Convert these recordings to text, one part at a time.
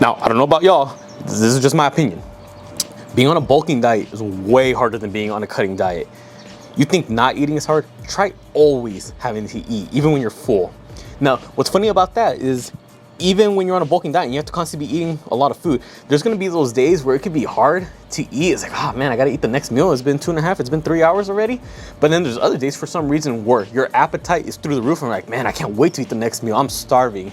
Now, I don't know about y'all, this is just my opinion. Being on a bulking diet is way harder than being on a cutting diet. You think not eating is hard? Try always having to eat, even when you're full. Now, what's funny about that is even when you're on a bulking diet and you have to constantly be eating a lot of food, there's gonna be those days where it could be hard to eat. It's like, oh man, I gotta eat the next meal. It's been 2.5, it's been 3 hours already. But then there's other days for some reason where your appetite is through the roof and you're like, man, I can't wait to eat the next meal. I'm starving.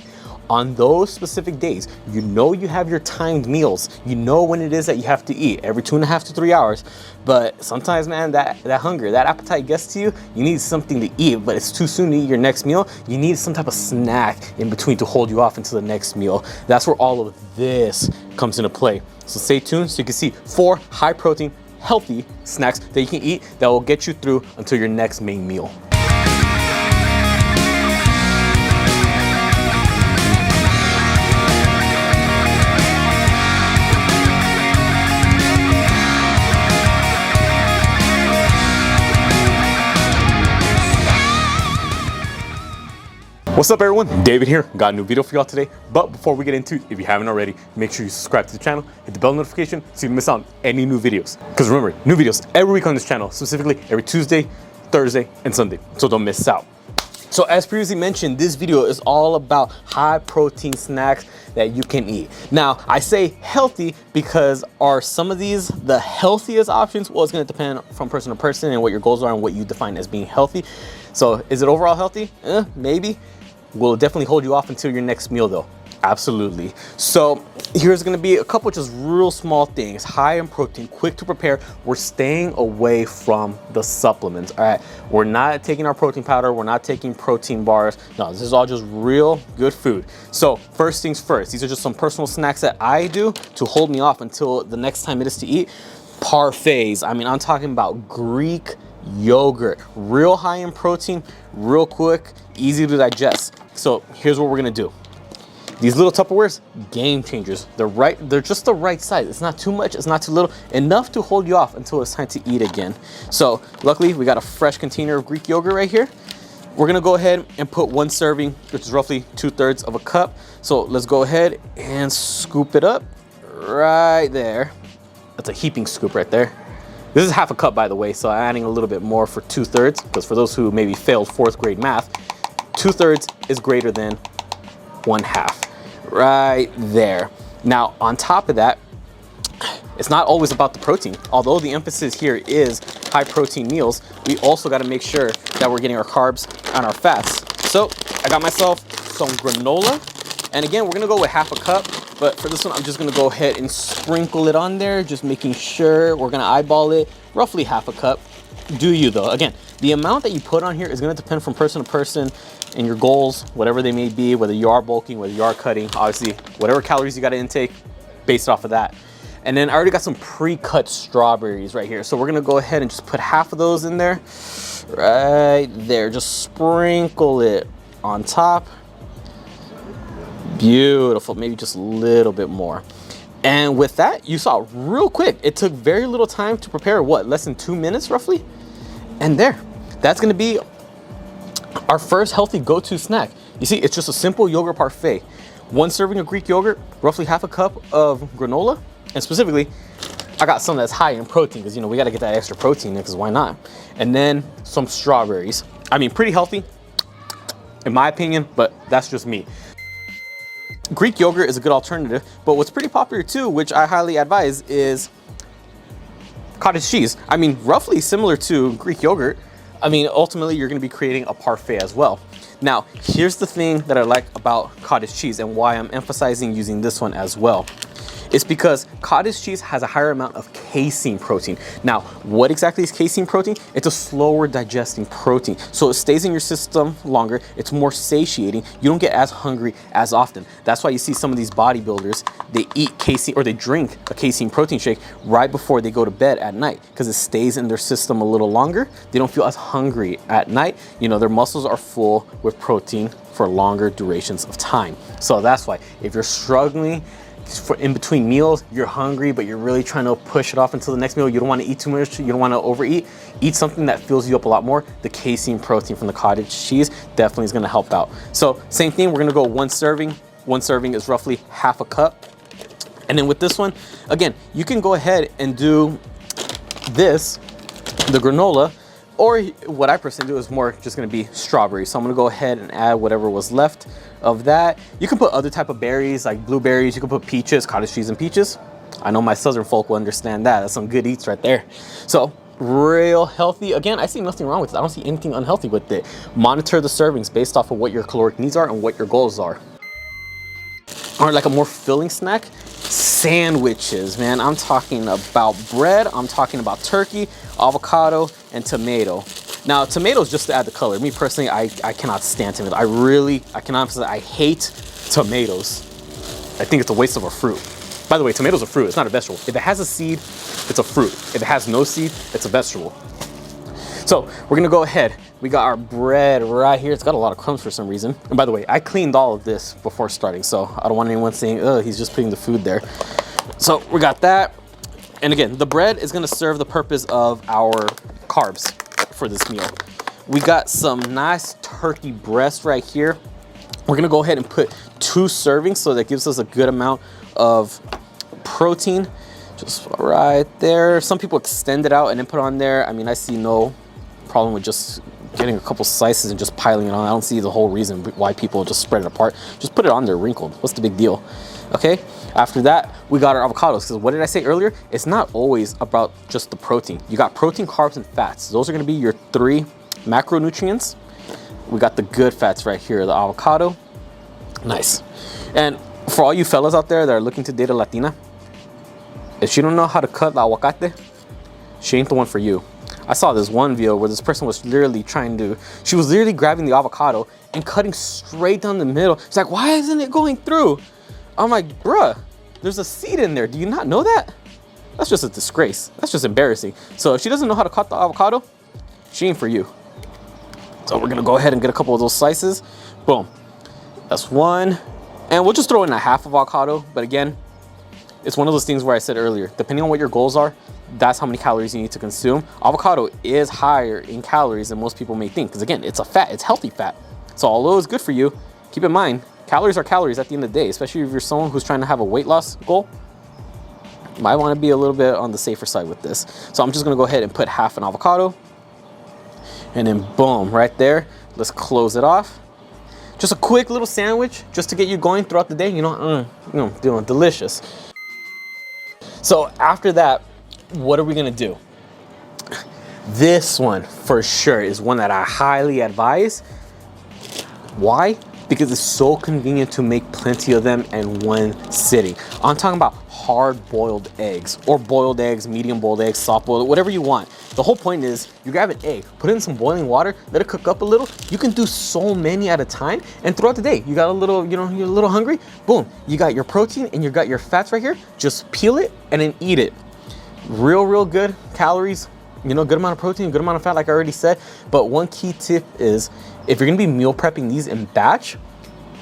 On those specific days, you know you have your timed meals. You know when it is that you have to eat every 2.5 to 3 hours. But sometimes, man, that hunger, that appetite gets to you. You need something to eat, but it's too soon to eat your next meal. You need some type of snack in between to hold you off until the next meal. That's where all of this comes into play. So stay tuned so you can see 4 high protein, healthy snacks that you can eat that will get you through until your next main meal. What's up everyone, David here. Got a new video for y'all today. But before we get into it, if you haven't already, make sure you subscribe to the channel, hit the bell notification so you don't miss out on any new videos. Because remember, new videos every week on this channel, specifically every Tuesday, Thursday, and Sunday. So don't miss out. So as previously mentioned, this video is all about high protein snacks that you can eat. Now, I say healthy because are some of these the healthiest options? Well, it's gonna depend from person to person and what your goals are and what you define as being healthy. So is it overall healthy? Maybe. Will definitely hold you off until your next meal though. Absolutely. So here's gonna be a couple just real small things, high in protein, quick to prepare. We're staying away from the supplements, all right? We're not taking our protein powder, we're not taking protein bars. No, this is all just real good food. So first things first, these are just some personal snacks that I do to hold me off until the next time it is to eat. Parfaits, I mean, I'm talking about Greek yogurt, real high in protein, real quick, easy to digest. So here's what we're gonna do. These little Tupperwares, game changers. They're just the right size. It's not too much, it's not too little, enough to hold you off until it's time to eat again. So luckily we got a fresh container of Greek yogurt right here. We're gonna go ahead and put 1 serving, which is roughly 2/3 of a cup. So let's go ahead and scoop it up right there. That's a heaping scoop right there. This is half a cup, by the way, so I'm adding a little bit more for 2/3, because for those who maybe failed 4th grade math, 2/3 is greater than 1/2, right there. Now, on top of that, it's not always about the protein. Although the emphasis here is high protein meals, we also gotta make sure that we're getting our carbs and our fats. So I got myself some granola, and again, we're gonna go with half a cup. But for this one, I'm just gonna go ahead and sprinkle it on there, just making sure. We're gonna eyeball it, roughly half a cup. Do you though? Again, the amount that you put on here is gonna depend from person to person and your goals, whatever they may be, whether you are bulking, whether you are cutting, obviously, whatever calories you gotta intake, based off of that. And then I already got some pre-cut strawberries right here. So we're gonna go ahead and just put half of those in there, right there. Just sprinkle it on top. Beautiful, maybe just a little bit more. And with that, you saw real quick, it took very little time to prepare, what, less than 2 minutes roughly? And there, that's gonna be our first healthy go-to snack. You see, it's just a simple yogurt parfait. 1 serving of Greek yogurt, roughly half a cup of granola, and specifically, I got some that's high in protein, because you know, we gotta get that extra protein, because why not? And then some strawberries. I mean, pretty healthy, in my opinion, but that's just me. Greek yogurt is a good alternative, but what's pretty popular too, which I highly advise, is cottage cheese. I mean, roughly similar to Greek yogurt. I mean, ultimately, you're gonna be creating a parfait as well. Now, here's the thing that I like about cottage cheese and why I'm emphasizing using this one as well. It's because cottage cheese has a higher amount of casein protein. Now, what exactly is casein protein? It's a slower digesting protein. So it stays in your system longer. It's more satiating. You don't get as hungry as often. That's why you see some of these bodybuilders, they eat casein or they drink a casein protein shake right before they go to bed at night, because it stays in their system a little longer. They don't feel as hungry at night. You know, their muscles are full with protein for longer durations of time. So that's why if you're struggling for in between meals, you're hungry, but you're really trying to push it off until the next meal, you don't want to eat too much, you don't want to overeat, eat something that fills you up a lot more. The casein protein from the cottage cheese definitely is going to help out. So same thing, we're going to go 1 serving. 1 serving is roughly half a cup. And then with this one, again, you can go ahead and do this, the granola, or what I personally do is more just gonna be strawberry. So I'm gonna go ahead and add whatever was left of that. You can put other type of berries like blueberries, you can put peaches, cottage cheese and peaches. I know my southern folk will understand that. That's some good eats right there. So real healthy. Again, I see nothing wrong with it. I don't see anything unhealthy with it. Monitor the servings based off of what your caloric needs are and what your goals are. Or like a more filling snack, sandwiches, man. I'm talking about bread, I'm talking about turkey, avocado, and tomato. Now, tomatoes just to add the color. Me personally, I cannot stand tomatoes. I cannot emphasize, I hate tomatoes. I think it's a waste of a fruit. By the way, tomatoes are fruit, it's not a vegetable. If it has a seed, it's a fruit. If it has no seed, it's a vegetable. So we're gonna go ahead. We got our bread right here. It's got a lot of crumbs for some reason. And by the way, I cleaned all of this before starting, so I don't want anyone saying, oh, he's just putting the food there. So we got that. And again, the bread is gonna serve the purpose of our carbs for this meal. We got some nice turkey breast right here. We're gonna go ahead and put 2 servings, so that gives us a good amount of protein. Just right there. Some people extend it out and then put on there. I mean, I see no problem with just getting a couple slices and just piling it on. I don't see the whole reason why people just spread it apart. Just put it on there wrinkled. What's the big deal? Okay, after that, we got our avocados. Because what did I say earlier? It's not always about just the protein. You got protein, carbs, and fats. Those are gonna be your 3 macronutrients. We got the good fats right here, the avocado. Nice. And for all you fellas out there that are looking to date a Latina, if she don't know how to cut the aguacate, she ain't the one for you. I saw this one video where this person was literally she was literally grabbing the avocado and cutting straight down the middle. She's like, why isn't it going through? I'm like, bruh, there's a seed in there. Do you not know that? That's just a disgrace. That's just embarrassing. So if she doesn't know how to cut the avocado, she ain't for you. So we're gonna go ahead and get a couple of those slices. Boom, that's one. And we'll just throw in a half of avocado. But again, it's one of those things where I said earlier, depending on what your goals are, that's how many calories you need to consume. Avocado is higher in calories than most people may think, because again, it's a fat, it's healthy fat. So although it's good for you, keep in mind, calories are calories at the end of the day, especially if you're someone who's trying to have a weight loss goal. You might want to be a little bit on the safer side with this. So I'm just gonna go ahead and put half an avocado, and then boom, right there. Let's close it off. Just a quick little sandwich, just to get you going throughout the day. Feeling delicious. So after that, what are we gonna do? This one for sure is one that I highly advise. Why? Because it's so convenient to make plenty of them in one sitting. I'm talking about hard-boiled eggs, or boiled eggs, medium-boiled eggs, soft-boiled, whatever you want. The whole point is you grab an egg, put it in some boiling water, let it cook up a little. You can do so many at a time, and throughout the day, you got a little, you're a little hungry, boom, you got your protein and you got your fats right here. Just peel it and then eat it. Real good calories, good amount of protein, good amount of fat, like I already said. But one key tip is, if you're gonna be meal prepping these in batch,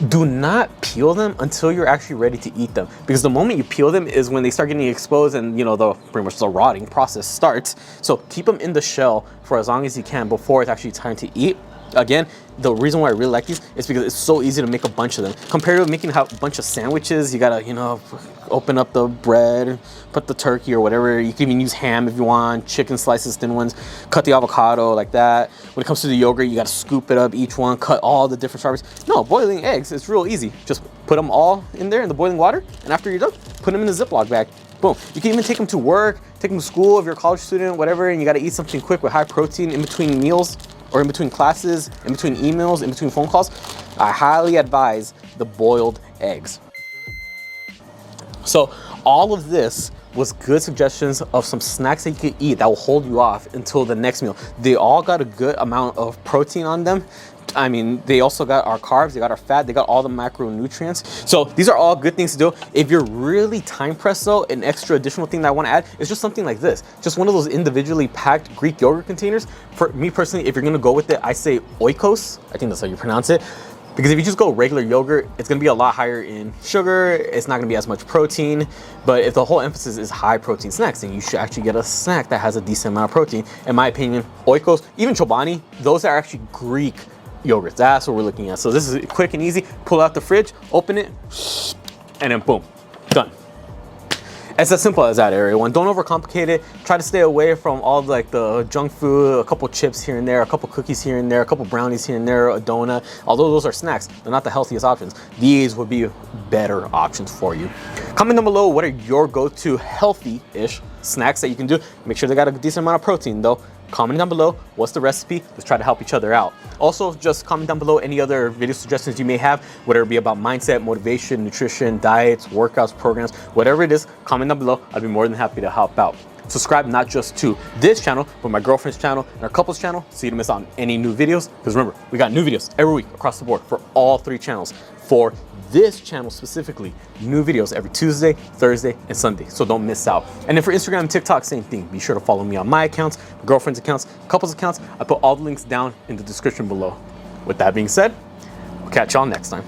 do not peel them until you're actually ready to eat them, because the moment you peel them is when they start getting exposed and pretty much the rotting process starts. So keep them in the shell for as long as you can before it's actually time to eat. Again, the reason why I really like these is because it's so easy to make a bunch of them. Compared to making a bunch of sandwiches, you gotta, open up the bread, put the turkey or whatever. You can even use ham if you want, chicken slices, thin ones, cut the avocado like that. When it comes to the yogurt, you gotta scoop it up, each one, cut all the different strawberries. No, boiling eggs, it's real easy. Just put them all in there in the boiling water, and after you're done, put them in a Ziploc bag. Boom. You can even take them to work, take them to school if you're a college student, whatever, and you gotta eat something quick with high protein in between meals, or in between classes, in between emails, in between phone calls. I highly advise the boiled eggs. So all of this was good suggestions of some snacks that you could eat that will hold you off until the next meal. They all got a good amount of protein on them. I mean, they also got our carbs, they got our fat, they got all the macronutrients. So these are all good things to do. If you're really time pressed though, an extra additional thing that I want to add is just something like this. Just one of those individually packed Greek yogurt containers. For me personally, if you're gonna go with it, I say Oikos. I think that's how you pronounce it. Because if you just go regular yogurt, it's gonna be a lot higher in sugar, it's not gonna be as much protein. But if the whole emphasis is high protein snacks, then you should actually get a snack that has a decent amount of protein. In my opinion, Oikos, even Chobani, those are actually Greek yogurts. That's what we're looking at. So this is quick and easy. Pull out the fridge, open it, and then boom, done. It's as simple as that, everyone. Don't overcomplicate it. Try to stay away from all like the junk food, a couple chips here and there, a couple cookies here and there, a couple brownies here and there, a donut. Although those are snacks, they're not the healthiest options. These would be better options for you. Comment down below, what are your go-to healthy-ish snacks that you can do? Make sure they got a decent amount of protein though. Comment down below, what's the recipe? Let's try to help each other out. Also, just comment down below any other video suggestions you may have, whether it be about mindset, motivation, nutrition, diets, workouts, programs, whatever it is, comment down below. I'd be more than happy to help out. Subscribe not just to this channel, but my girlfriend's channel and our couple's channel so you don't miss out on any new videos. Because remember, we got new videos every week across the board for all 3 channels. For this channel specifically, new videos every Tuesday, Thursday, and Sunday, so don't miss out. And then for Instagram and TikTok, same thing. Be sure to follow me on my accounts, my girlfriend's accounts, couples accounts. I put all the links down in the description below. With that being said, we'll catch y'all next time.